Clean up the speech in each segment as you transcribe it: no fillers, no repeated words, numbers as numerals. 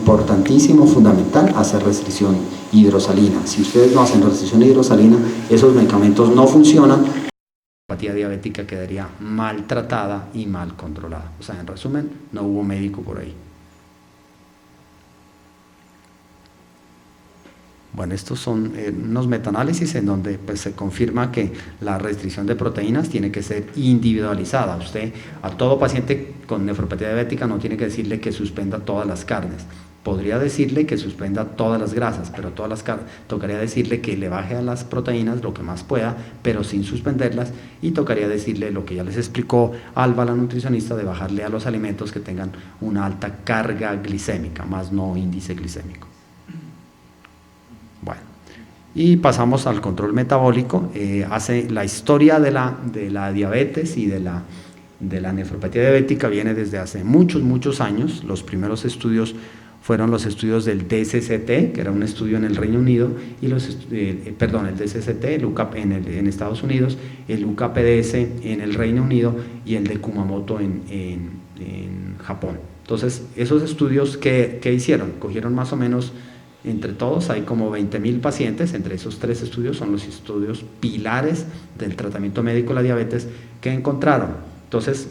importantísimo, fundamental, hacer restricción hidrosalina. Si ustedes no hacen restricción hidrosalina, esos medicamentos no funcionan. La neuropatía diabética quedaría mal tratada y mal controlada. O sea, en resumen, no hubo médico por ahí. Bueno, estos son unos metaanálisis en donde pues, se confirma que la restricción de proteínas tiene que ser individualizada. Usted a todo paciente con nefropatía diabética no tiene que decirle que suspenda todas las carnes. Podría decirle que suspenda todas las grasas, pero tocaría decirle que le baje a las proteínas lo que más pueda, pero sin suspenderlas, y tocaría decirle lo que ya les explicó Alba, la nutricionista, de bajarle a los alimentos que tengan una alta carga glicémica, más no índice glicémico. Bueno, y pasamos al control metabólico. Hace la historia de la diabetes y de la nefropatía diabética viene desde hace muchos años. Los primeros estudios fueron los estudios del DSCT, que era un estudio en el Reino Unido, y el DSCT, el UCAP en Estados Unidos, el UKPDS en el Reino Unido y el de Kumamoto en Japón. Entonces, esos estudios, ¿qué hicieron? Cogieron más o menos, entre todos hay como 20.000 pacientes. Entre esos 3 estudios son los estudios pilares del tratamiento médico de la diabetes que encontraron. Entonces,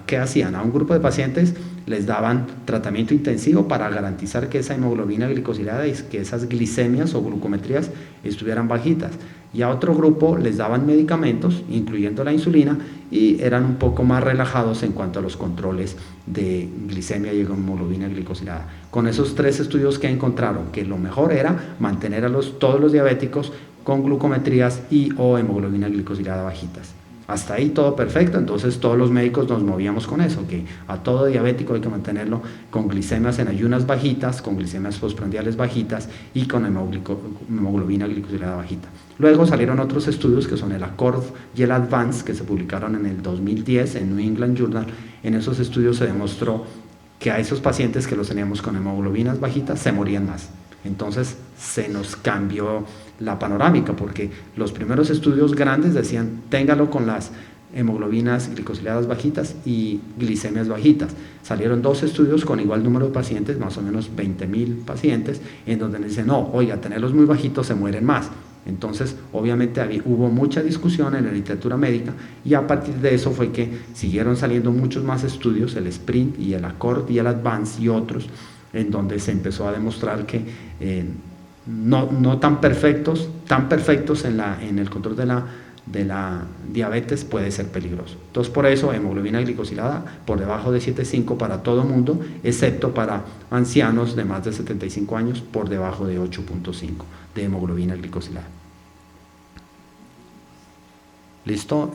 ¿qué hacían? A un grupo de pacientes les daban tratamiento intensivo para garantizar que esa hemoglobina glicosilada y que esas glicemias o glucometrías estuvieran bajitas. Y a otro grupo les daban medicamentos, incluyendo la insulina, y eran un poco más relajados en cuanto a los controles de glicemia y hemoglobina glicosilada. Con esos 3 estudios que encontraron que lo mejor era mantener a todos los diabéticos con glucometrías y o hemoglobina glicosilada bajitas. Hasta ahí todo perfecto. Entonces todos los médicos nos movíamos con eso, que a todo diabético hay que mantenerlo con glicemias en ayunas bajitas, con glicemias postprandiales bajitas y con hemoglobina glicosilada bajita. Luego salieron otros estudios que son el ACCORD y el ADVANCE, que se publicaron en el 2010 en New England Journal. En esos estudios se demostró que a esos pacientes que los teníamos con hemoglobinas bajitas se morían más. Entonces se nos cambió la panorámica, porque los primeros estudios grandes decían téngalo con las hemoglobinas glicosiladas bajitas y glicemias bajitas. Salieron 2 estudios con igual número de pacientes, más o menos 20.000 pacientes, en donde dicen no, oiga, tenerlos muy bajitos se mueren más. Entonces, obviamente hubo mucha discusión en la literatura médica, y a partir de eso fue que siguieron saliendo muchos más estudios, el SPRINT y el ACCORD y el ADVANCE y otros, en donde se empezó a demostrar que no tan perfectos en el control de la diabetes puede ser peligroso. Entonces, por eso hemoglobina glicosilada por debajo de 7.5 para todo mundo, excepto para ancianos de más de 75 años por debajo de 8.5 de hemoglobina glicosilada. ¿Listo?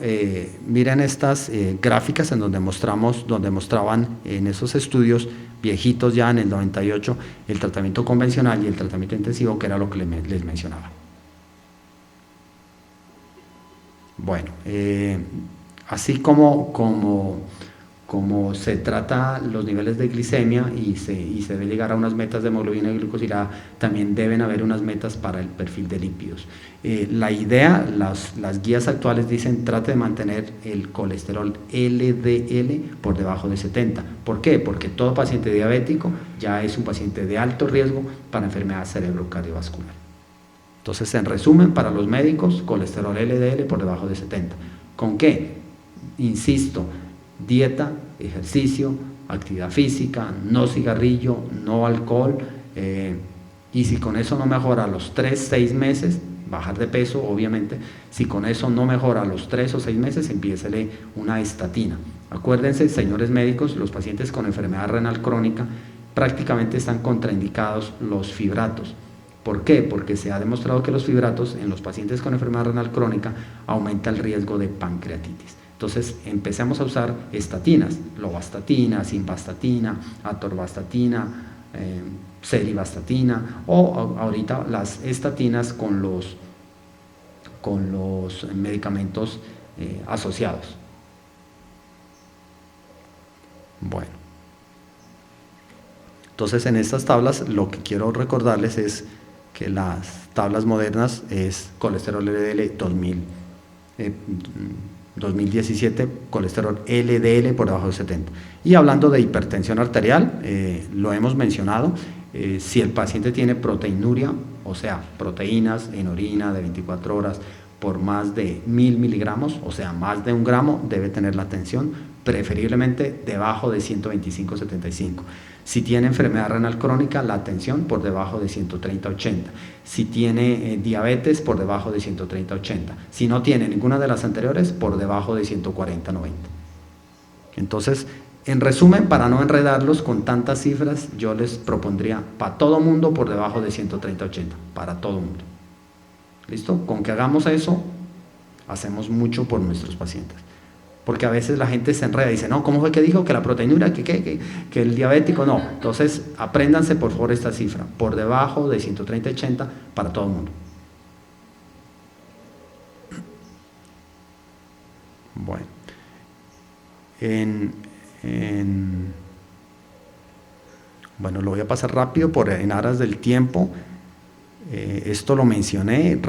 Miren estas gráficas en donde mostraban en esos estudios viejitos ya en el 98 el tratamiento convencional y el tratamiento intensivo, que era lo que les mencionaba. Bueno, así como se trata los niveles de glicemia y se debe llegar a unas metas de hemoglobina glicosilada, también deben haber unas metas para el perfil de lípidos. La idea, las guías actuales dicen trate de mantener el colesterol LDL por debajo de 70. ¿Por qué? Porque todo paciente diabético ya es un paciente de alto riesgo para enfermedad cerebrocardiovascular. Entonces, en resumen, para los médicos, colesterol LDL por debajo de 70. ¿Con qué? Insisto, dieta, ejercicio, actividad física, no cigarrillo, no alcohol, y si con eso no mejora a los 3-6 meses, bajar de peso, obviamente. Si con eso no mejora a los 3 o 6 meses, empiécele una estatina. Acuérdense, señores médicos, los pacientes con enfermedad renal crónica prácticamente están contraindicados los fibratos. ¿Por qué? Porque se ha demostrado que los fibratos en los pacientes con enfermedad renal crónica aumenta el riesgo de pancreatitis. Entonces empecemos a usar estatinas, lovastatina, simvastatina, atorvastatina, serivastatina, o ahorita las estatinas con los medicamentos asociados. Bueno, entonces en estas tablas lo que quiero recordarles es que las tablas modernas es colesterol LDL 2017, colesterol LDL por debajo de 70. Y hablando de hipertensión arterial, lo hemos mencionado, Si el paciente tiene proteinuria, o sea, proteínas en orina de 24 horas por más de 1000 miligramos, o sea, más de 1 gramo, debe tener la tensión preferiblemente debajo de 125/75. Si tiene enfermedad renal crónica, la tensión por debajo de 130/80. Si tiene diabetes, por debajo de 130/80. Si no tiene ninguna de las anteriores, por debajo de 140/90. Entonces, en resumen, para no enredarlos con tantas cifras, yo les propondría para todo mundo por debajo de 130/80, para todo mundo. ¿Listo? Con que hagamos eso, hacemos mucho por nuestros pacientes. Porque a veces la gente se enreda y dice, no, ¿cómo fue que dijo que la proteinura, que el diabético? No, entonces apréndanse por favor esta cifra, por debajo de 130/80 para todo el mundo. Bueno, bueno, lo voy a pasar rápido en aras del tiempo. Esto lo mencioné,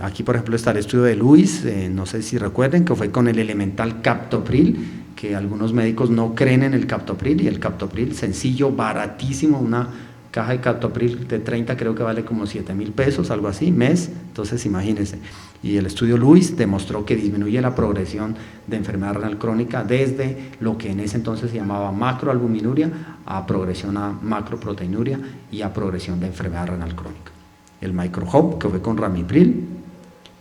aquí por ejemplo está el estudio de Lewis, no sé si recuerden, que fue con el elemental captopril, que algunos médicos no creen en el captopril, y el captopril sencillo, baratísimo, una caja de captopril de 30 creo que vale como 7,000 pesos, algo así, mes, entonces imagínense. Y el estudio Lewis demostró que disminuye la progresión de enfermedad renal crónica desde lo que en ese entonces se llamaba macroalbuminuria a progresión a macroproteinuria y a progresión de enfermedad renal crónica. El MicroHop, que fue con ramipril,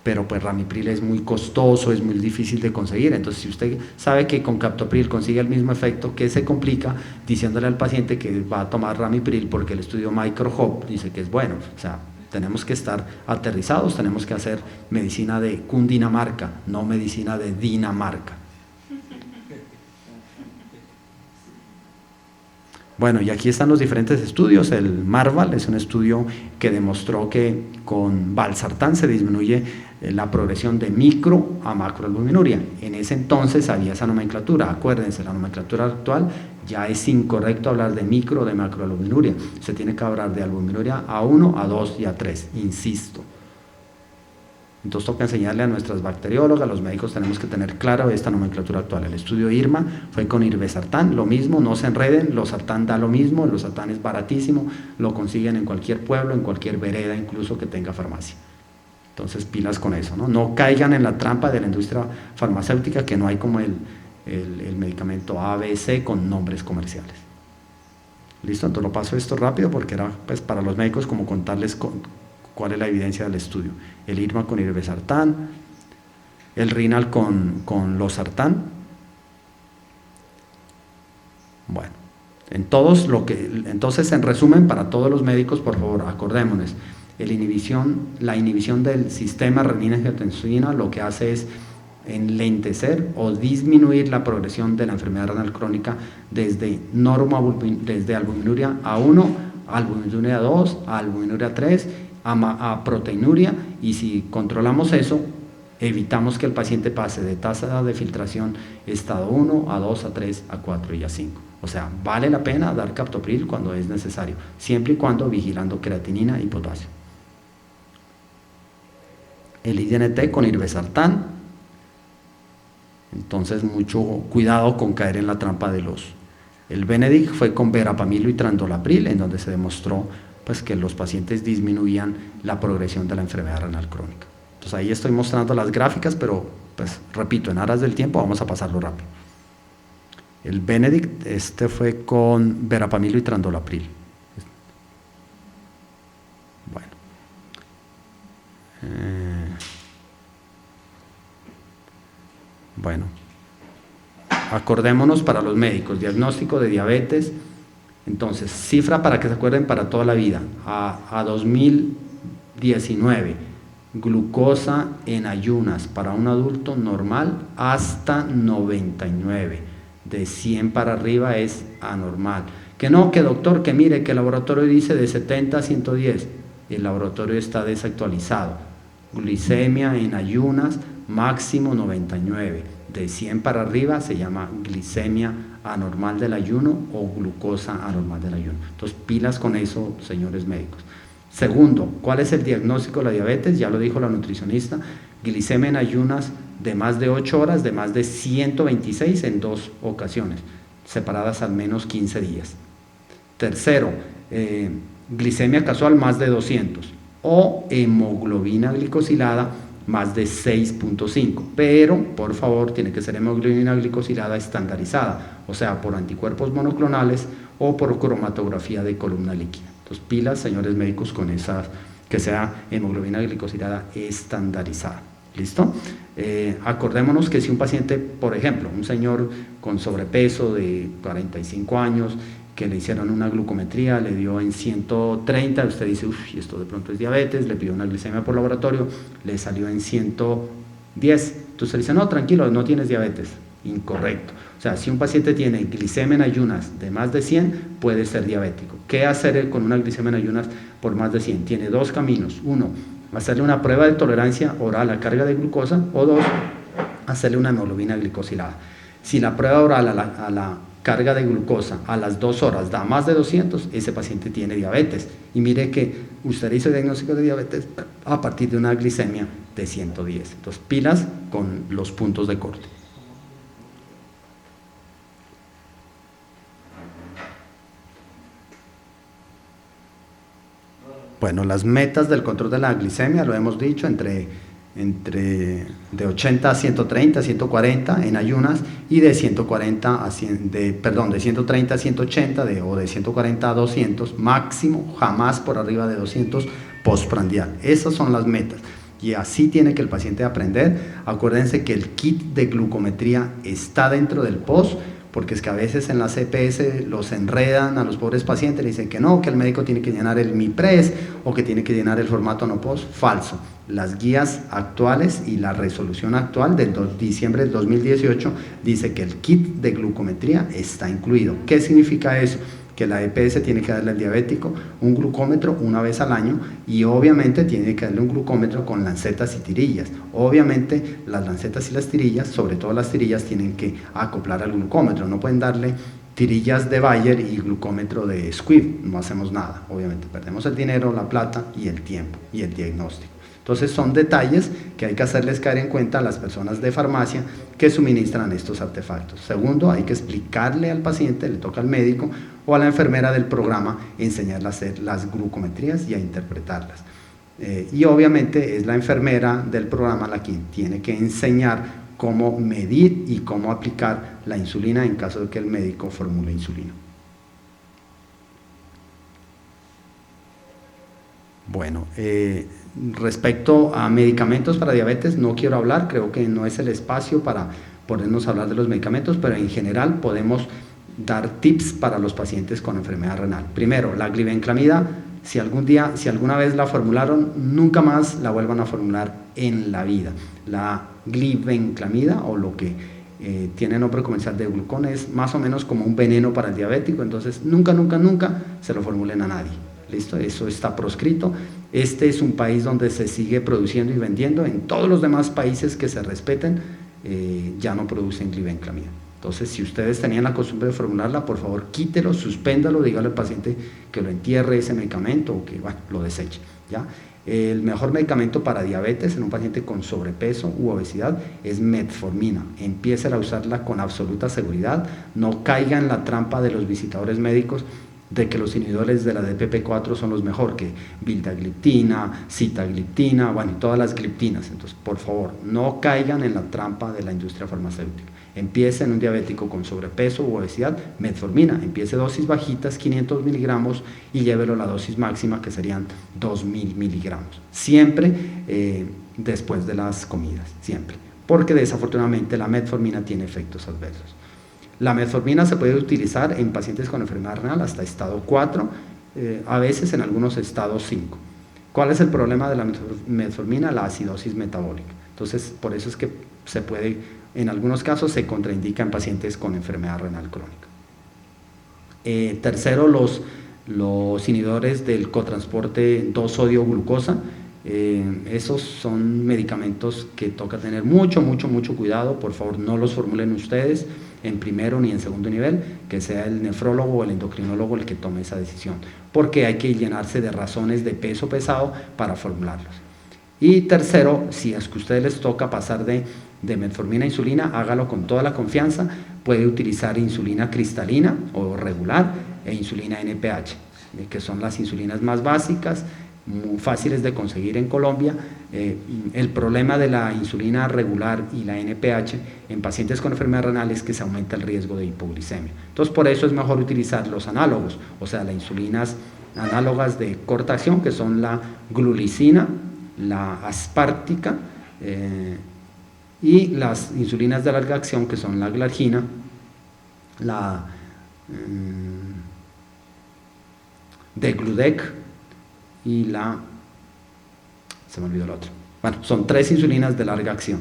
pero pues ramipril es muy costoso, es muy difícil de conseguir. Entonces, si usted sabe que con captopril consigue el mismo efecto, ¿qué se complica diciéndole al paciente que va a tomar ramipril porque el estudio MicroHop dice que es bueno? O sea, tenemos que estar aterrizados, tenemos que hacer medicina de Cundinamarca, no medicina de Dinamarca. Bueno, y aquí están los diferentes estudios. El MARVAL es un estudio que demostró que con valsartán se disminuye la progresión de micro a macroalbuminuria. En ese entonces había esa nomenclatura, acuérdense, la nomenclatura actual ya es incorrecto hablar de micro o de macroalbuminuria, se tiene que hablar de albuminuria A1, A2 y A3, insisto. Entonces toca enseñarle a nuestras bacteriólogas, a los médicos tenemos que tener claro esta nomenclatura actual. El estudio IRMA fue con irbesartán, lo mismo, no se enreden, losartán da lo mismo, el losartán es baratísimo, lo consiguen en cualquier pueblo, en cualquier vereda, incluso que tenga farmacia. Entonces pilas con eso, ¿no? No caigan en la trampa de la industria farmacéutica, que no hay como el medicamento ABC con nombres comerciales. ¿Listo? Entonces lo paso esto rápido porque era pues para los médicos como contarles cuál es la evidencia del estudio. El IRMA con irbesartán, el RINAL con losartán. Bueno, entonces en resumen, para todos los médicos, por favor, acordémonos, la inhibición del sistema renina-angiotensina lo que hace es enlentecer o disminuir la progresión de la enfermedad renal crónica desde albuminuria A1, albuminuria A2, albuminuria A3, a proteinuria, y si controlamos eso, evitamos que el paciente pase de tasa de filtración estado 1, A2, A3, A4 y A5. O sea, vale la pena dar captopril cuando es necesario, siempre y cuando vigilando creatinina y potasio. El INT con irbesartán, entonces mucho cuidado con caer en la trampa de El Benedict fue con verapamilo y transdolapril, en donde se demostró pues que los pacientes disminuían la progresión de la enfermedad renal crónica. Entonces ahí estoy mostrando las gráficas, pero pues repito, en aras del tiempo vamos a pasarlo rápido. El Benedict, fue con verapamilo y transdolapril. Bueno. Bueno. Acordémonos para los médicos, diagnóstico de diabetes. Entonces, cifra para que se acuerden para toda la vida, a 2019, glucosa en ayunas para un adulto normal hasta 99, de 100 para arriba es anormal. Que no, que doctor, que mire, que el laboratorio dice de 70 a 110, el laboratorio está desactualizado. Glicemia en ayunas, máximo 99, de 100 para arriba se llama glicemia anormal del ayuno o glucosa anormal del ayuno. Entonces, pilas con eso, señores médicos. Segundo, ¿cuál es el diagnóstico de la diabetes? Ya lo dijo la nutricionista, glicemia en ayunas de más de 8 horas, de más de 126 en 2 ocasiones, separadas al menos 15 días. Tercero, glicemia casual más de 200 o hemoglobina glicosilada más de 6.5, pero por favor tiene que ser hemoglobina glicosilada estandarizada, o sea, por anticuerpos monoclonales o por cromatografía de columna líquida. Entonces, pilas, señores médicos, con esas, que sea hemoglobina glicosilada estandarizada. ¿Listo? Acordémonos que si un paciente, por ejemplo, un señor con sobrepeso de 45 años, que le hicieron una glucometría, le dio en 130, usted dice, uff, esto de pronto es diabetes, le pidió una glicemia por laboratorio, le salió en 110, entonces le dice, no, tranquilo, no tienes diabetes. Incorrecto. O sea, si un paciente tiene glicemia en ayunas de más de 100, puede ser diabético. ¿Qué hacer con una glicemia en ayunas por más de 100? Tiene dos caminos. Uno, hacerle una prueba de tolerancia oral a carga de glucosa, o dos, hacerle una hemoglobina glicosilada. Si la prueba oral a la carga de glucosa a las 2 horas da más de 200, ese paciente tiene diabetes. Y mire que usted hizo el diagnóstico de diabetes a partir de una glicemia de 110. Entonces, pilas con los puntos de corte. Bueno, las metas del control de la glicemia, lo hemos dicho, entre de 80 a 130, 140 en ayunas, y de 140 a 100, de 130 a 180 o de 140 a 200 máximo, jamás por arriba de 200 postprandial. Esas son las metas. Y así tiene que el paciente aprender. Acuérdense que el kit de glucometría está dentro del post, porque es que a veces en la CPS los enredan a los pobres pacientes, le dicen que no, que el médico tiene que llenar el MIPRES o que tiene que llenar el formato no post. Falso. Las guías actuales y la resolución actual del diciembre del 2018 dice que el kit de glucometría está incluido. ¿Qué significa eso? Que la EPS tiene que darle al diabético un glucómetro una vez al año, y obviamente tiene que darle un glucómetro con lancetas y tirillas. Obviamente las lancetas y las tirillas, sobre todo las tirillas, tienen que acoplar al glucómetro. No pueden darle tirillas de Bayer y glucómetro de Squibb. No hacemos nada. Obviamente perdemos el dinero, la plata y el tiempo y el diagnóstico. Entonces son detalles que hay que hacerles caer en cuenta a las personas de farmacia que suministran estos artefactos. Segundo, hay que explicarle al paciente, le toca al médico o a la enfermera del programa enseñarle a hacer las glucometrías y a interpretarlas. Y obviamente es la enfermera del programa la que tiene que enseñar cómo medir y cómo aplicar la insulina en caso de que el médico formule insulina. Bueno, respecto a medicamentos para diabetes no quiero hablar, creo que no es el espacio para ponernos a hablar de los medicamentos, pero en general podemos dar tips para los pacientes con enfermedad renal. Primero, la glibenclamida, si alguna vez la formularon, nunca más la vuelvan a formular en la vida. La glibenclamida, o lo que tiene nombre comercial de glucón, es más o menos como un veneno para el diabético, entonces nunca se lo formulen a nadie. ¿Listo? Eso está proscrito. Este es un país donde se sigue produciendo y vendiendo. En todos los demás países que se respeten ya no producen glibenclamida. Entonces, si ustedes tenían la costumbre de formularla, por favor quítelo, suspéndalo, dígale al paciente que lo entierre ese medicamento o que lo deseche, ¿ya? El mejor medicamento para diabetes en un paciente con sobrepeso u obesidad es metformina. Empiecen a usarla con absoluta seguridad. No caigan en la trampa de los visitadores médicos de que los inhibidores de la DPP4 son los mejor, que vildagliptina, sitagliptina, bueno, y todas las gliptinas. Entonces, por favor, no caigan en la trampa de la industria farmacéutica. Empiece en un diabético con sobrepeso u obesidad, metformina, empiece dosis bajitas, 500 miligramos, y llévelo a la dosis máxima, que serían 2000 miligramos. Siempre después de las comidas, siempre. Porque desafortunadamente la metformina tiene efectos adversos. La metformina se puede utilizar en pacientes con enfermedad renal hasta estado 4, a veces en algunos estados 5. ¿Cuál es el problema de la metformina? La acidosis metabólica. Entonces, por eso es que se puede, en algunos casos se contraindica en pacientes con enfermedad renal crónica. Tercero, los inhibidores del cotransporte 2-sodio-glucosa. Esos son medicamentos que toca tener mucho cuidado. Por favor, no los formulen ustedes en primero ni en segundo nivel, que sea el nefrólogo o el endocrinólogo el que tome esa decisión, porque hay que llenarse de razones de peso pesado para formularlos. Y tercero, si es que a ustedes les toca pasar de metformina a insulina, hágalo con toda la confianza. Puede utilizar insulina cristalina o regular e insulina NPH. que son las insulinas más básicas, muy fáciles de conseguir en Colombia. El problema de la insulina regular y la NPH en pacientes con enfermedad renal es que se aumenta el riesgo de hipoglicemia. Entonces, por eso es mejor utilizar los análogos, o sea, las insulinas análogas de corta acción, que son la glulicina, la aspártica, y las insulinas de larga acción, que son la glargina, la degludec y se me olvidó el otro. Bueno, son 3 insulinas de larga acción.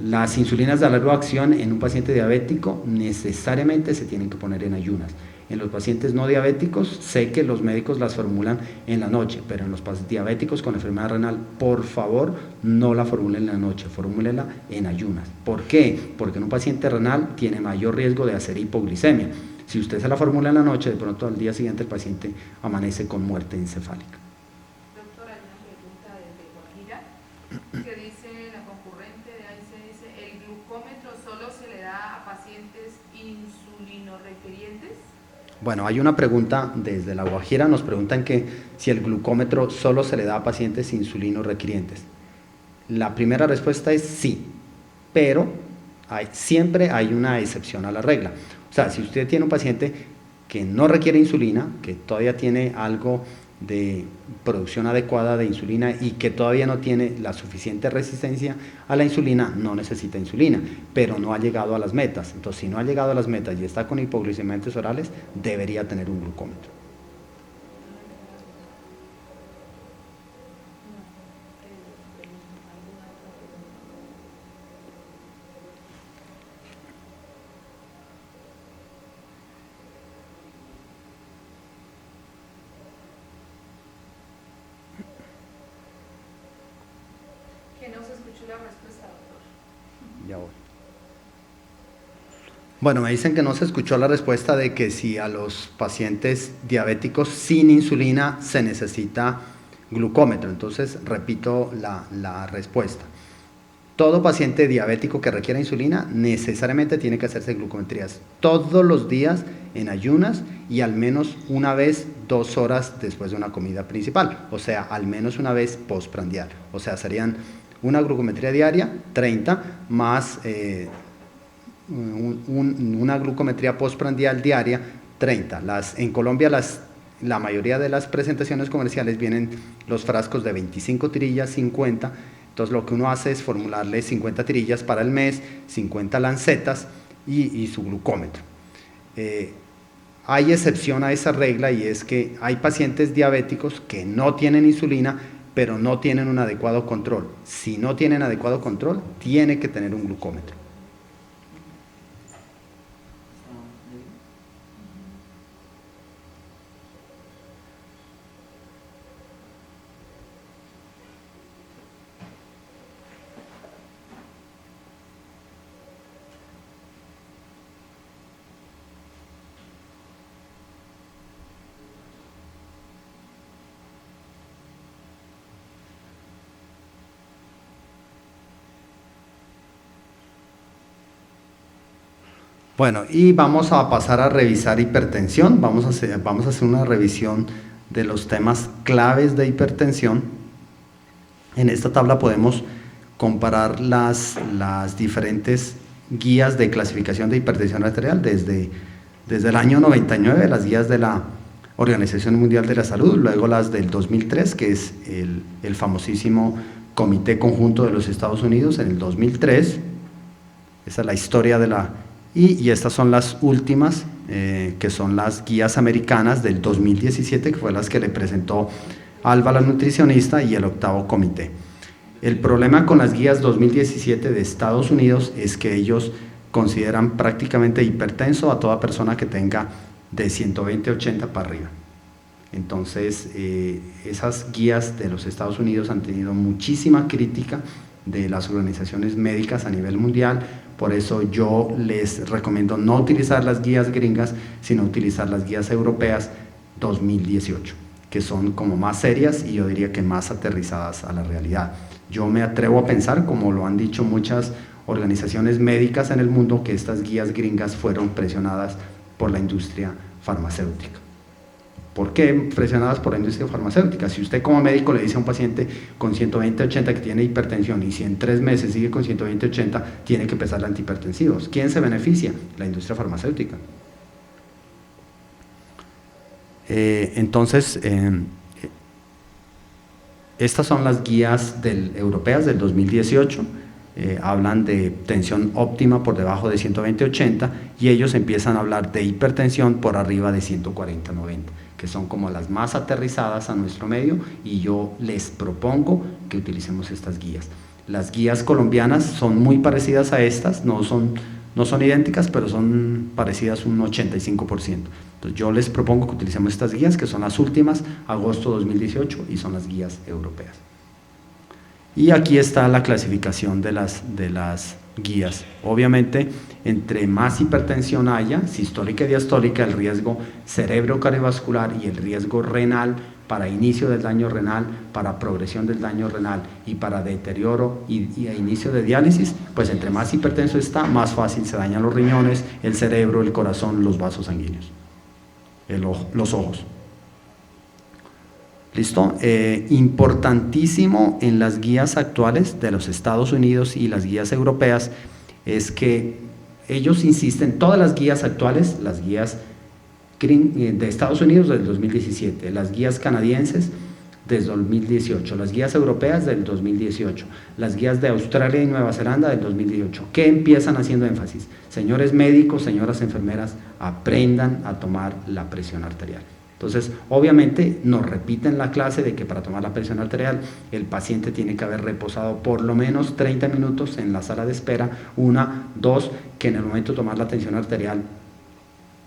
Las insulinas de larga acción en un paciente diabético necesariamente se tienen que poner en ayunas. En los pacientes no diabéticos, sé que los médicos las formulan en la noche, pero en los pacientes diabéticos con enfermedad renal, por favor, no la formulen en la noche, formúlenla en ayunas. ¿Por qué? Porque en un paciente renal tiene mayor riesgo de hacer hipoglicemia. Si usted se la formula en la noche, de pronto al día siguiente el paciente amanece con muerte encefálica. Doctora, hay una pregunta desde Guajira que dice, la concurrente de ahí se dice, ¿el glucómetro solo se le da a pacientes insulinorequerientes? Bueno, hay una pregunta desde La Guajira, nos preguntan que si el glucómetro solo se le da a pacientes insulinorequerientes. La primera respuesta es sí, pero siempre hay una excepción a la regla. O sea, si usted tiene un paciente que no requiere insulina, que todavía tiene algo de producción adecuada de insulina y que todavía no tiene la suficiente resistencia a la insulina, no necesita insulina, pero no ha llegado a las metas. Entonces, si no ha llegado a las metas y está con hipoglicemiantes orales, debería tener un glucómetro. Que no se escuchó la respuesta, doctor. Ya voy. Bueno, me dicen que no se escuchó la respuesta de que si a los pacientes diabéticos sin insulina se necesita glucómetro. Entonces, repito la respuesta. Todo paciente diabético que requiera insulina necesariamente tiene que hacerse glucometrías todos los días en ayunas y al menos una vez 2 horas después de una comida principal, o sea, al menos una vez postprandial. O sea, serían una glucometría diaria, 30, más una glucometría postprandial diaria, 30. En Colombia la mayoría de las presentaciones comerciales vienen los frascos de 25 tirillas, 50. Entonces lo que uno hace es formularle 50 tirillas para el mes, 50 lancetas y su glucómetro. Hay excepción a esa regla y es que hay pacientes diabéticos que no tienen insulina, pero no tienen un adecuado control. Si no tienen adecuado control, tiene que tener un glucómetro. Bueno, y vamos a pasar a revisar hipertensión. Vamos a hacer una revisión de los temas claves de hipertensión. En esta tabla podemos comparar las diferentes guías de clasificación de hipertensión arterial desde el año 99, las guías de la Organización Mundial de la Salud, luego las del 2003, que es el famosísimo Comité Conjunto de los Estados Unidos en el 2003. Esa es la historia de la... Y estas son las últimas, que son las guías americanas del 2017, que fue las que le presentó Alba, la nutricionista, y el 8º comité. El problema con las guías 2017 de Estados Unidos es que ellos consideran prácticamente hipertenso a toda persona que tenga de 120/80 para arriba. Entonces, esas guías de los Estados Unidos han tenido muchísima crítica de las organizaciones médicas a nivel mundial. Por eso yo les recomiendo no utilizar las guías gringas, sino utilizar las guías europeas 2018, que son como más serias y yo diría que más aterrizadas a la realidad. Yo me atrevo a pensar, como lo han dicho muchas organizaciones médicas en el mundo, que estas guías gringas fueron presionadas por la industria farmacéutica. ¿Por qué presionadas por la industria farmacéutica? Si usted como médico le dice a un paciente con 120/80 que tiene hipertensión y si en 3 meses sigue con 120/80, tiene que empezar antihipertensivos. ¿Quién se beneficia? La industria farmacéutica. Entonces, estas son las guías europeas del 2018. Hablan de tensión óptima por debajo de 120/80 y ellos empiezan a hablar de hipertensión por arriba de 140/90, que son como las más aterrizadas a nuestro medio, y yo les propongo que utilicemos estas guías. Las guías colombianas son muy parecidas a estas, no son idénticas, pero son parecidas un 85%. Entonces yo les propongo que utilicemos estas guías, que son las últimas, agosto 2018, y son las guías europeas. Y aquí está la clasificación de las guías. Obviamente, entre más hipertensión haya, sistólica y diastólica, el riesgo cerebro-cardiovascular y el riesgo renal para inicio del daño renal, para progresión del daño renal y para deterioro y inicio de diálisis, pues entre más hipertenso está, más fácil se dañan los riñones, el cerebro, el corazón, los vasos sanguíneos, los ojos. ¿Listo? Importantísimo en las guías actuales de los Estados Unidos y las guías europeas es que ellos insisten, todas las guías actuales, las guías de Estados Unidos del 2017, las guías canadienses del 2018, las guías europeas del 2018, las guías de Australia y Nueva Zelanda del 2018, ¿qué empiezan haciendo énfasis? Señores médicos, señoras enfermeras, aprendan a tomar la presión arterial. Entonces, obviamente, nos repiten la clase de que para tomar la presión arterial el paciente tiene que haber reposado por lo menos 30 minutos en la sala de espera, 1, 2, que en el momento de tomar la tensión arterial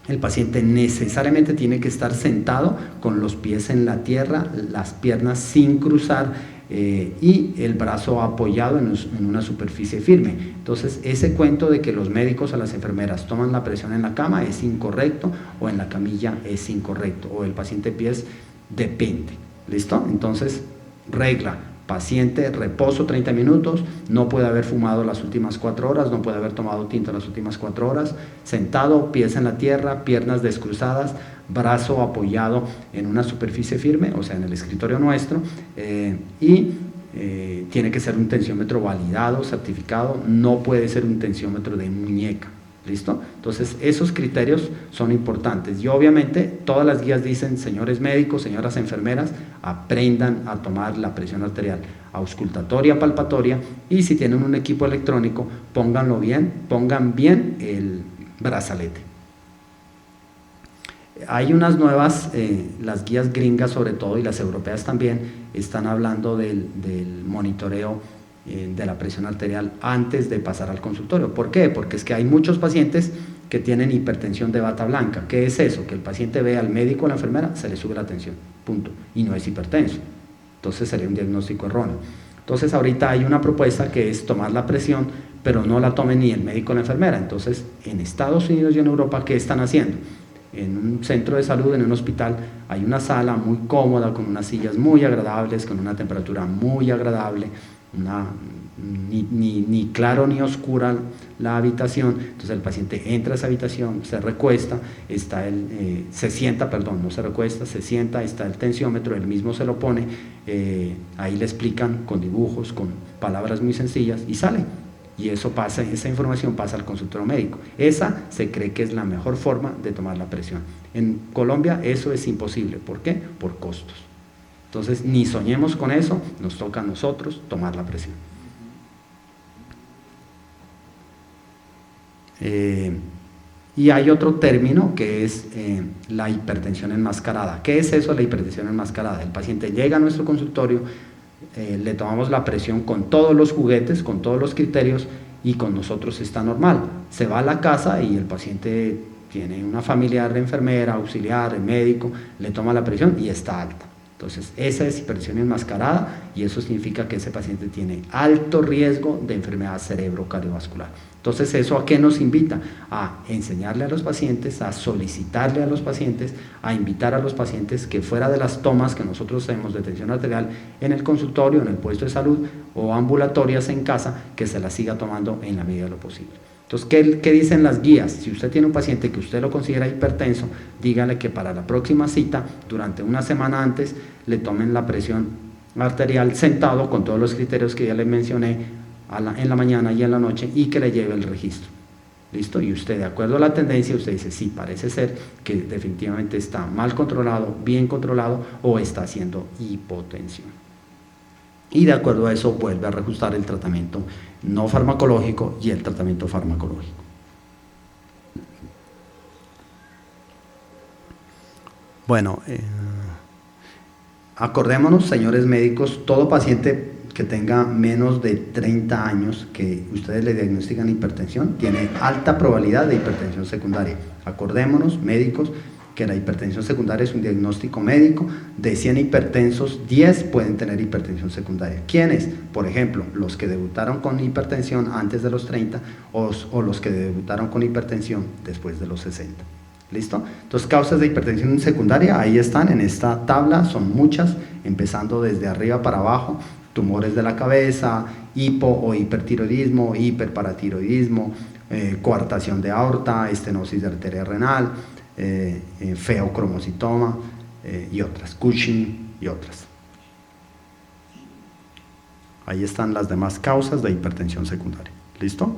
el paciente necesariamente tiene que estar sentado con los pies en la tierra, las piernas sin cruzar y el brazo apoyado en una superficie firme. Entonces, ese cuento de que los médicos o las enfermeras toman la presión en la cama es incorrecto, o en la camilla es incorrecto, o el paciente de pies, depende. ¿Listo? Entonces, regla: paciente, reposo 30 minutos, no puede haber fumado las últimas 4 horas, no puede haber tomado tinto las últimas 4 horas, sentado, pies en la tierra, piernas descruzadas, brazo apoyado en una superficie firme, o sea, en el escritorio nuestro, y tiene que ser un tensiómetro validado, certificado, no puede ser un tensiómetro de muñeca. ¿Listo? Entonces, esos criterios son importantes. Y obviamente, todas las guías dicen, señores médicos, señoras enfermeras, aprendan a tomar la presión arterial auscultatoria, palpatoria, y si tienen un equipo electrónico, pongan bien el brazalete. Hay unas nuevas, las guías gringas sobre todo, y las europeas también, están hablando del monitoreo de la presión arterial antes de pasar al consultorio. ¿Por qué? Porque es que hay muchos pacientes que tienen hipertensión de bata blanca. ¿Qué es eso? Que el paciente ve al médico o a la enfermera, se le sube la tensión, punto, y no es hipertenso. Entonces sería un diagnóstico erróneo. Entonces ahorita hay una propuesta que es tomar la presión, pero no la tome ni el médico ni la enfermera. Entonces, en Estados Unidos y en Europa, ¿qué están haciendo? En un centro de salud, en un hospital, hay una sala muy cómoda, con unas sillas muy agradables, con una temperatura muy agradable, ni claro ni oscura la habitación. Entonces el paciente entra a esa habitación, se recuesta, se sienta, no se recuesta, se sienta, está el tensiómetro, él mismo se lo pone, ahí le explican con dibujos, con palabras muy sencillas, y sale. Y eso pasa, esa información pasa al consultorio médico. Esa se cree que es la mejor forma de tomar la presión. En Colombia eso es imposible. ¿Por qué? Por costos. Entonces, ni soñemos con eso, nos toca a nosotros tomar la presión. Y hay otro término que es la hipertensión enmascarada. ¿Qué es eso, la hipertensión enmascarada? El paciente llega a nuestro consultorio, le tomamos la presión con todos los juguetes, con todos los criterios, y con nosotros está normal. Se va a la casa y el paciente tiene una familiar enfermera, auxiliar, médico, le toma la presión y está alta. Entonces, esa es hipertensión enmascarada, y eso significa que ese paciente tiene alto riesgo de enfermedad cerebro-cardiovascular. Entonces, ¿eso a qué nos invita? A enseñarle a los pacientes, a solicitarle a los pacientes, a invitar a los pacientes que fuera de las tomas que nosotros hacemos de tensión arterial en el consultorio, en el puesto de salud o ambulatorias en casa, que se la siga tomando en la medida de lo posible. Entonces, ¿qué dicen las guías? Si usted tiene un paciente que usted lo considera hipertenso, dígale que para la próxima cita, durante una semana antes, le tomen la presión arterial sentado con todos los criterios que ya les mencioné en la mañana y en la noche, y que le lleve el registro. ¿Listo? Y usted, de acuerdo a la tendencia, usted dice, sí, parece ser que definitivamente está mal controlado, bien controlado, o está haciendo hipotensión. Y de acuerdo a eso vuelve a reajustar el tratamiento no farmacológico y el tratamiento farmacológico. Bueno, acordémonos, señores médicos, todo paciente que tenga menos de 30 años que ustedes le diagnostican hipertensión tiene alta probabilidad de hipertensión secundaria. Acordémonos, médicos, que la hipertensión secundaria es un diagnóstico médico. De 100 hipertensos, 10 pueden tener hipertensión secundaria. ¿Quiénes? Por ejemplo, los que debutaron con hipertensión antes de los 30 o los que debutaron con hipertensión después de los 60. ¿Listo? Entonces, causas de hipertensión secundaria, ahí están en esta tabla, son muchas, empezando desde arriba para abajo: tumores de la cabeza, hipo o hipertiroidismo, hiperparatiroidismo, coartación de aorta, estenosis de arteria renal, feocromocitoma y otras, Cushing y otras. Ahí están las demás causas de hipertensión secundaria. ¿Listo?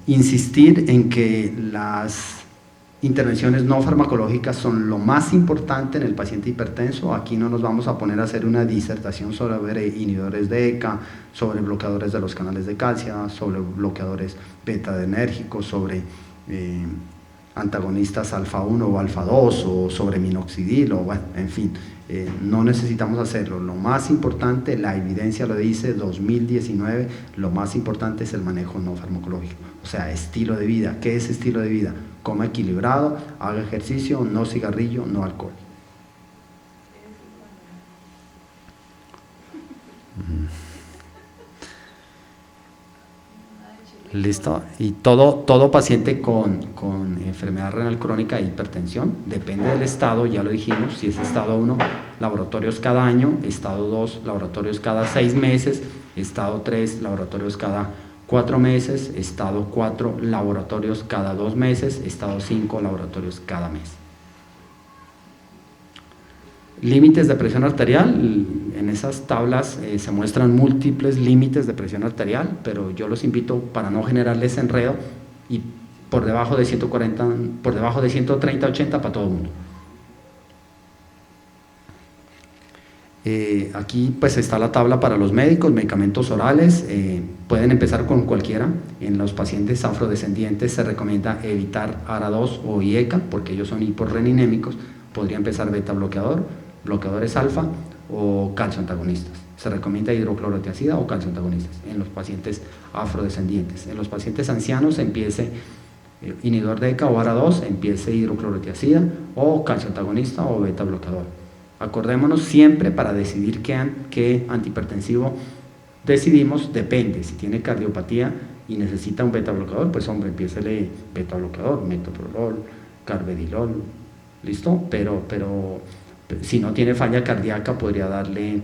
Insistir en que las intervenciones no farmacológicas son lo más importante en el paciente hipertenso. Aquí no nos vamos a poner a hacer una disertación sobre inhibidores de ECA, sobre bloqueadores de los canales de calcio, sobre bloqueadores beta-adrenérgicos, sobre antagonistas alfa 1 o alfa 2, o sobre minoxidil, o bueno, en fin, no necesitamos hacerlo. Lo más importante, la evidencia lo dice, 2019, lo más importante es el manejo no farmacológico, o sea, estilo de vida. ¿Qué es estilo de vida? Coma equilibrado, haga ejercicio, no cigarrillo, no alcohol. Listo. Y todo paciente con enfermedad renal crónica e hipertensión, depende del estado, ya lo dijimos. Si es estado 1, laboratorios cada año; estado 2, laboratorios cada 6 meses; estado 3, laboratorios cada 4 meses; estado 4, laboratorios cada 2 meses; estado 5, laboratorios cada mes. Límites de presión arterial, en esas tablas se muestran múltiples límites de presión arterial, pero yo los invito, para no generarles enredo, y por debajo de 140, por debajo de 130/80 para todo el mundo. Aquí pues está la tabla para los médicos: medicamentos orales, pueden empezar con cualquiera. En los pacientes afrodescendientes se recomienda evitar ARA2 o IECA porque ellos son hiporreninémicos. Podría empezar beta bloqueador, bloqueadores alfa o calcioantagonistas. Se recomienda hidroclorotiazida o calcioantagonistas en los pacientes afrodescendientes. En los pacientes ancianos empiece inhibidor de ECA o ARA2, empiece hidroclorotiazida o calcioantagonista o beta bloqueador. Acordémonos siempre, para decidir qué antihipertensivo decidimos, depende. Si tiene cardiopatía y necesita un beta bloqueador, pues hombre, empiécele beta bloqueador, metoprolol, carvedilol, ¿listo? Pero si no tiene falla cardíaca, podría darle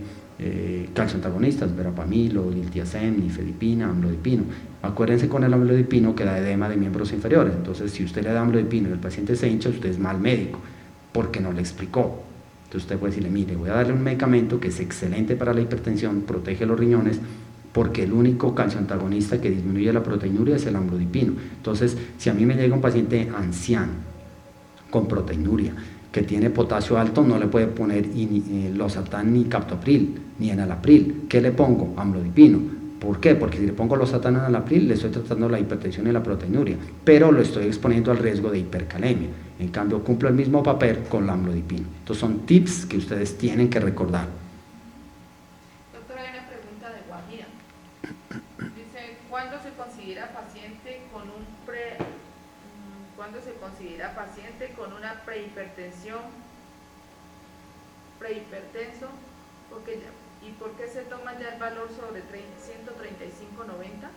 calcioantagonistas, verapamil, liltiazem, nifedipina, amlodipino. Acuérdense con el amlodipino que da edema de miembros inferiores. Entonces, si usted le da amlodipino y el paciente se hincha, usted es mal médico porque no le explicó. Entonces usted puede decirle: mire, voy a darle un medicamento que es excelente para la hipertensión, protege los riñones, porque el único calcioantagonista que disminuye la proteinuria es el amlodipino. Entonces, si a mí me llega un paciente anciano con proteinuria, que tiene potasio alto, no le puede poner losartán ni captopril ni enalapril. ¿Qué le pongo? Amlodipino. ¿Por qué? Porque si le pongo losartán o enalapril, le estoy tratando la hipertensión y la proteinuria, pero lo estoy exponiendo al riesgo de hipercalemia. En cambio, cumplo el mismo papel con la amlodipino. Entonces son tips que ustedes tienen que recordar. Doctora, hay una pregunta de Guajira. Dice: ¿cuándo se considera paciente con una prehipertensión, prehipertenso? ¿Y por qué se toma ya el valor sobre 135/90?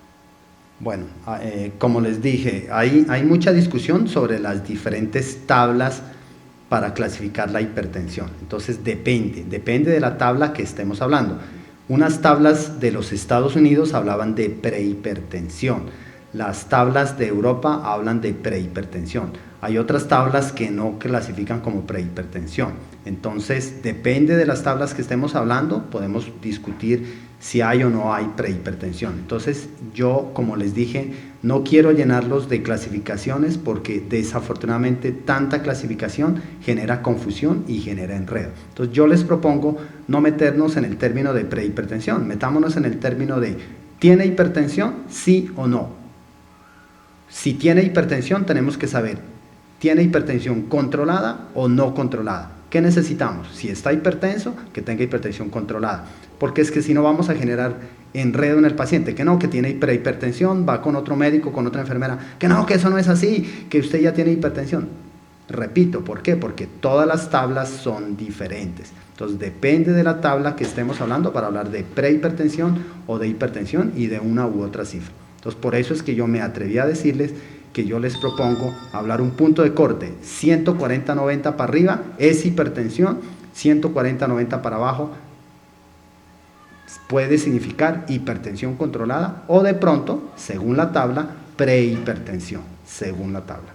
Bueno, como les dije, hay mucha discusión sobre las diferentes tablas para clasificar la hipertensión. Entonces depende de la tabla que estemos hablando. Unas tablas de los Estados Unidos hablaban de prehipertensión, las tablas de Europa hablan de prehipertensión. Hay otras tablas que no clasifican como prehipertensión. Entonces, depende de las tablas que estemos hablando, podemos discutir si hay o no hay prehipertensión. Entonces, yo, como les dije, no quiero llenarlos de clasificaciones porque desafortunadamente tanta clasificación genera confusión y genera enredo. Entonces, yo les propongo no meternos en el término de prehipertensión, metámonos en el término de ¿tiene hipertensión? Sí o no. Si tiene hipertensión, tenemos que saber, ¿tiene hipertensión controlada o no controlada? ¿Qué necesitamos? Si está hipertenso, que tenga hipertensión controlada. Porque es que si no vamos a generar enredo en el paciente, que no, que tiene prehipertensión, va con otro médico, con otra enfermera, que no, que eso no es así, que usted ya tiene hipertensión. Repito, ¿por qué? Porque todas las tablas son diferentes. Entonces depende de la tabla que estemos hablando para hablar de prehipertensión o de hipertensión y de una u otra cifra. Entonces por eso es que yo me atreví a decirles que yo les propongo hablar un punto de corte, 140-90 para arriba es hipertensión, 140-90 para abajo puede significar hipertensión controlada o de pronto, según la tabla, prehipertensión, según la tabla.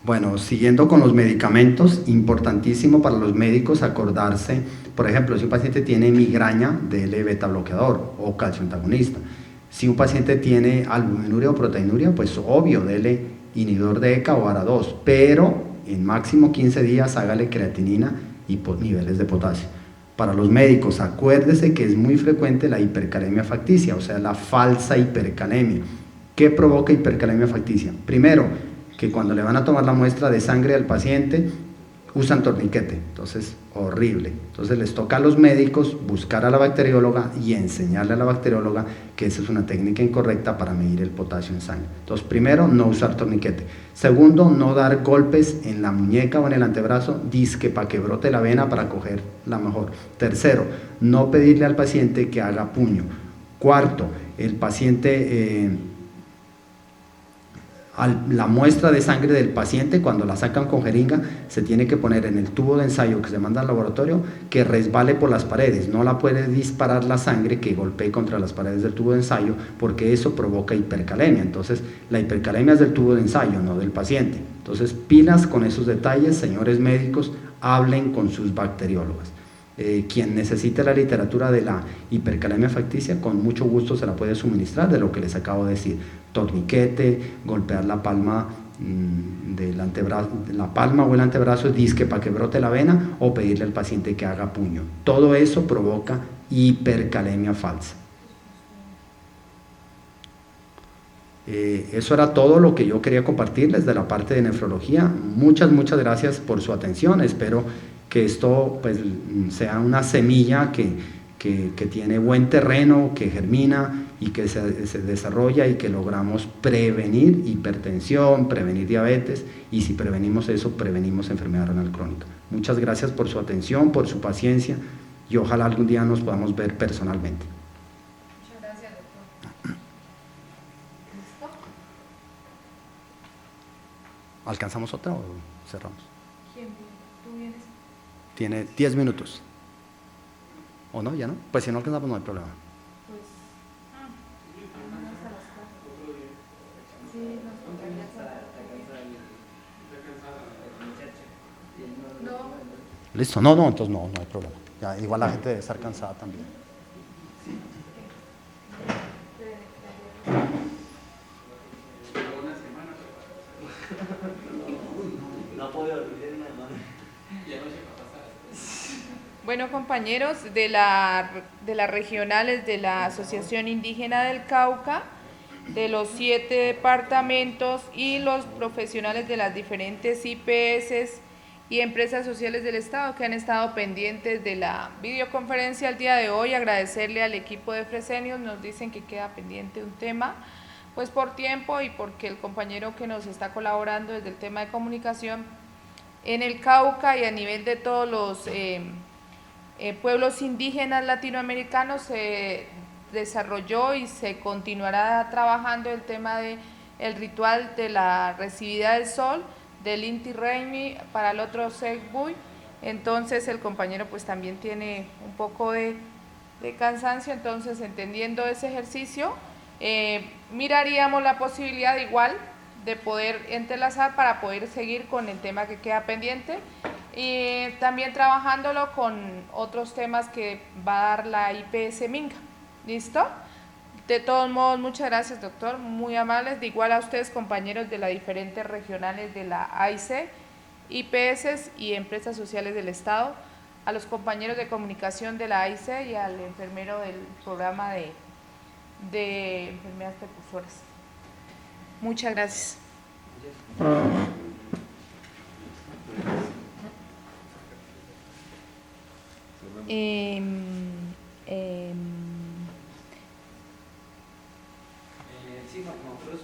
Bueno, siguiendo con los medicamentos, importantísimo para los médicos acordarse, por ejemplo, si un paciente tiene migraña, dele beta bloqueador o calcio antagonista. Si un paciente tiene albuminuria o proteinuria, pues obvio, dele inhibidor de ECA o ARA2, pero en máximo 15 días hágale creatinina y niveles de potasio. Para los médicos, acuérdese que es muy frecuente la hipercalemia facticia, o sea, la falsa hipercalemia. ¿Qué provoca hipercalemia facticia? Primero, que cuando le van a tomar la muestra de sangre al paciente, usan torniquete, entonces horrible. Entonces les toca a los médicos buscar a la bacterióloga y enseñarle a la bacterióloga que esa es una técnica incorrecta para medir el potasio en sangre. Entonces primero, no usar torniquete. Segundo, no dar golpes en la muñeca o en el antebrazo, disque para que brote la vena para cogerla mejor. Tercero, no pedirle al paciente que haga puño. Cuarto, el paciente... la muestra de sangre del paciente, cuando la sacan con jeringa, se tiene que poner en el tubo de ensayo que se manda al laboratorio, que resbale por las paredes, no la puede disparar la sangre que golpee contra las paredes del tubo de ensayo, porque eso provoca hipercalemia. Entonces, la hipercalemia es del tubo de ensayo, no del paciente. Entonces, pilas con esos detalles, señores médicos, hablen con sus bacteriólogas. Quien necesite la literatura de la hipercalemia facticia, con mucho gusto se la puede suministrar de lo que les acabo de decir. Torniquete, golpear la palma del antebrazo, la palma o el antebrazo, disque para que brote la vena, o pedirle al paciente que haga puño. Todo eso provoca hipercalemia falsa. Eso era todo lo que yo quería compartirles de la parte de nefrología. Muchas gracias por su atención. Espero que esto pues, sea una semilla que tiene buen terreno, que germina y que se desarrolla y que logramos prevenir hipertensión, prevenir diabetes, y si prevenimos eso, prevenimos enfermedad renal crónica. Muchas gracias por su atención, por su paciencia, y ojalá algún día nos podamos ver personalmente. Muchas gracias, doctor. ¿Listo? ¿Alcanzamos otra o cerramos? ¿Quién viene? ¿Tú vienes? Tiene 10 minutos. ¿O no? ¿Ya no? Pues si no alcanzamos no hay problema. Pues, vamos a las 4. Sí, nos tocaría cerrar. No. ¿Listo? No, entonces no hay problema. Ya, igual la gente debe estar cansada también. Bueno, compañeros de las regionales de la Asociación Indígena del Cauca, de los 7 departamentos y los profesionales de las diferentes IPS y empresas sociales del Estado que han estado pendientes de la videoconferencia el día de hoy, agradecerle al equipo de Fresenius. Nos dicen que queda pendiente un tema, pues por tiempo y porque el compañero que nos está colaborando desde el tema de comunicación en el Cauca y a nivel de todos los pueblos indígenas latinoamericanos se desarrolló y se continuará trabajando el tema de el ritual de la recibida del sol, del Inti Raymi, para el otro Segbuy. Entonces el compañero pues también tiene un poco de cansancio, entonces entendiendo ese ejercicio, miraríamos la posibilidad igual de poder entrelazar para poder seguir con el tema que queda pendiente y también trabajándolo con otros temas que va a dar la IPS Minga. ¿Listo? De todos modos, muchas gracias, doctor, muy amables. De igual a ustedes, compañeros de las diferentes regionales de la AIC, IPS y Empresas Sociales del Estado, a los compañeros de comunicación de la AIC y al enfermero del programa de enfermedades precursoras. Muchas gracias. Sí, nosotros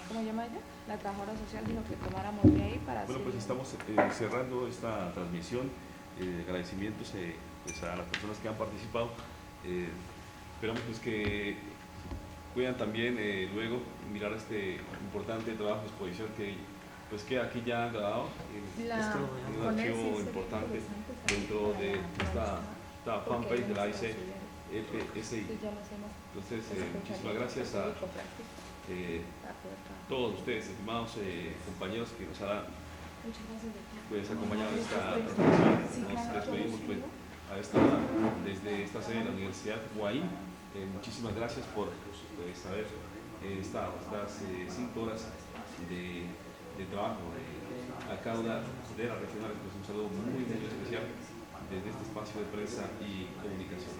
¿cómo se llama ella? La trabajadora social dijo que tomáramos de ahí para Bueno, pues hacer... estamos cerrando esta transmisión. Agradecimientos pues a las personas que han participado. Esperamos pues que puedan también luego mirar este importante trabajo de exposición que pues queda aquí ya grabado en un archivo importante dentro de esta fanpage de la ICFSI. Entonces, muchísimas gracias a todos ustedes, estimados compañeros que nos han pues, acompañado en esta transmisión. Nos despedimos pues, desde esta sede de la Universidad UAI. Muchísimas gracias por haber estado estas 5 horas de trabajo a cada una de las regionales. Pues un saludo muy especial desde este espacio de prensa y comunicaciones.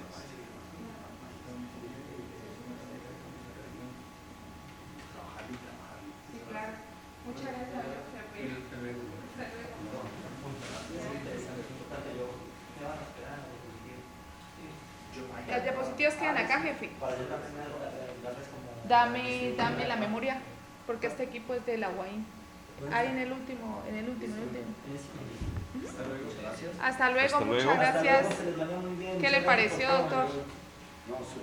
Muchas gracias. Las diapositivas quedan acá, jefe. Dame la memoria, porque este equipo es de la UAI. Ahí en el último. Hasta luego, muchas gracias. ¿Qué le pareció, doctor?